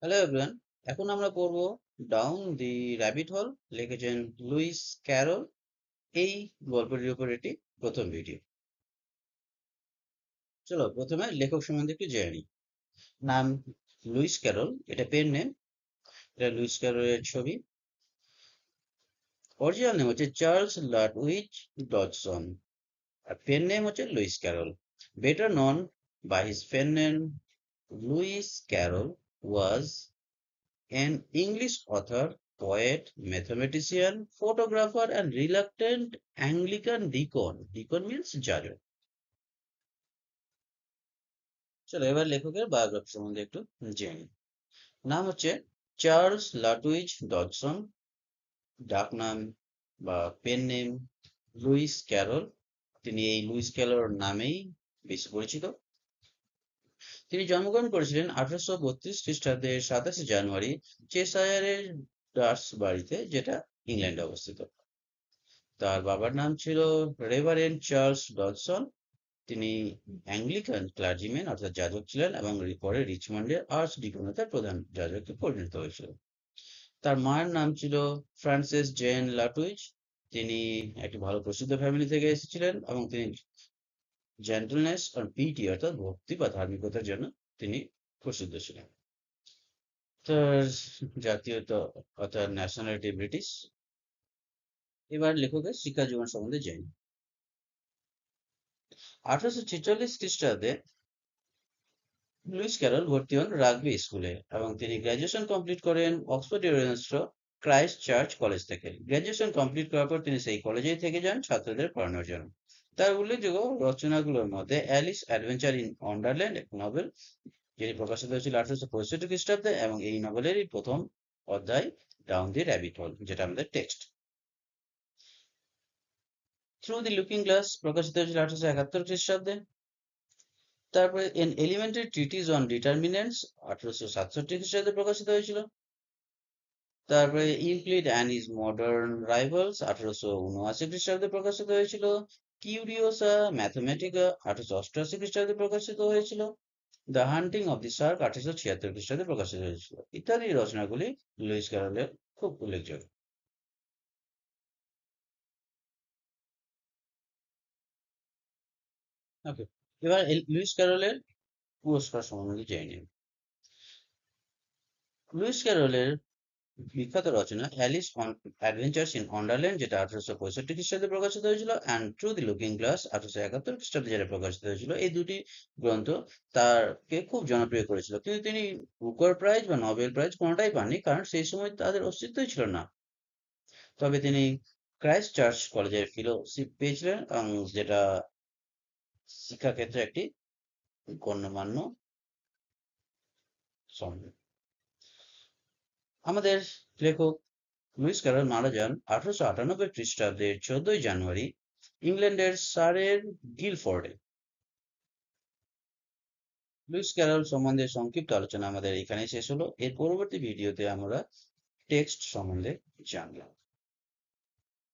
Hello everyone, এখন আমরা পড়ব ডাউন দি র্যাবিট হোল, লিখেছেন লুইস ক্যারল। এই গল্পটির উপর এটি প্রথম ভিডিও। চলো প্রথমে লেখক সম্বন্ধে একটু জেনে নিই। নাম লুইস ক্যারল, এটা পেন নেম। এটা লুইস ক্যারলের ছবি। অরিজিনাল নেম হচ্ছে চার্লস লাডউইচ ডডসন, আর পেন নেম হচ্ছে Lewis Carroll. Better known by his pen name Lewis Carroll was an English author, poet, mathematician, photographer, and reluctant Anglican deacon. Deacon means judge. চলো এবার লেখকের biography সম্বন্ধে একটু জেনে নিই। নাম হচ্ছে চার্লস লাটুইচ ডডসন, ডাক নাম বা পেন নেম লুইস ক্যারল। তিনি এই লুইস ক্যারল নামেই বেশি পরিচিত। তিনি জন্মগ্রহণ করেছিলেন 1832 খ্রিস্টাব্দের 27 জানুয়ারি চেশায়ারের ডার্সবারিতে, যেটা ইংল্যান্ডে অবস্থিত। তার বাবার নাম ছিল রেভারেন্ড চার্লস ডডসন। তিনি অ্যাংলিকান ক্লার্জিম্যান অর্থাৎ যাজক ছিলেন এবং পরে রিচমন্ডের আর্চ ডিকোনাতের প্রধান যাজকে পরিণত হয়েছিল। তার মায়ের নাম ছিল ফ্রান্সিস জেন লাটুইচ। তিনি একটি ভালো প্রসিদ্ধ ফ্যামিলি থেকে এসেছিলেন এবং তিনি জেন্টলনেস আর পিটি অর্থাৎ ভক্তি বা ধার্মিকতার জন্য তিনি প্রসিদ্ধ ছিলেন। তার জাতীয়তা অর্থাৎ ন্যাশনালিটি ব্রিটিশ। এবার লেখকের শিক্ষা জীবন সম্বন্ধে জানি। 1846 খ্রিস্টাব্দে লুইস ক্যারল ভর্তি হন রাগবি স্কুলে এবং তিনি গ্র্যাজুয়েশন কমপ্লিট করেন Oxford university Christ church college থেকে। গ্র্যাজুয়েশন কমপ্লিট করার পর তিনি সেই কলেজেই থেকে যান ছাত্রদের পড়ানোর জন্য। তার উল্লেখযোগ্য রচনাগুলোর মধ্যে অ্যালিস অ্যাডভেঞ্চার ইন ওয়ান্ডারল্যান্ড এক নভেল, যেটি প্রকাশিত হয়েছিল 1865 খ্রিস্টাব্দে, এবং এই নভেলেরই প্রথম অধ্যায় ডাউন দি র্যাবিট হোল, যেটা আমাদের text. Through the looking glass প্রকাশিত হয়েছিল 1871 খ্রিস্টাব্দে। তারপরে N elementary treaties on determinants 1867 খ্রিস্টাব্দে প্রকাশিত হয়েছিল। তারপরে Euclid and his modern rivals 1879 খ্রিস্টাব্দে প্রকাশিত হয়েছিল। কিউরিওসা ম্যাথমেটিকা 1888 খ্রিস্টাব্দে প্রকাশিত হয়েছিল। The hunting of the Shark 1876 খ্রিস্টাব্দে প্রকাশিত হয়েছিল। ইত্যাদি রচনাগুলি লুইস ক্যারলের খুব উল্লেখযোগ্য। ওকে, এবার লুইস ক্যারলের পুরস্কার সম্বন্ধে জেনে নিন। লুইস ক্যারলের বিখ্যাত রচনা Alice on adventures in Wonderland, যেটা 1865 খ্রিস্টাব্দে প্রকাশিত হয়েছিল, and through the looking glass 1871 খ্রিস্টাব্দে যেটা প্রকাশিত হয়েছিল। এই দুটি গ্রন্থ তারকে খুব জনপ্রিয় করেছিল, কিন্তু তিনি বুকার প্রাইজ বা নোবেল প্রাইজ কোনোটাই পাননি, কারণ সেই সময় তাদের অস্তিত্বই ছিল না। তবে তিনি ক্রাইস্ট চার্চ কলেজের ফেলোশিপ পেয়েছিলেন, এবং যেটা শিক্ষাক্ষেত্রে একটি গণ্যমান্য সম্মান। আমাদের লেখক লুইস ক্যারল মারা যান 1898 খ্রিস্টাব্দের 14ই জানুয়ারি ইংল্যান্ডের সারের গিলফোর্ডে। লুইস ক্যারল সম্বন্ধে সংক্ষিপ্ত আলোচনা আমাদের এখানেই শেষ হলো। এর পরবর্তী ভিডিওতে আমরা টেক্সট সম্বন্ধে জানলাম।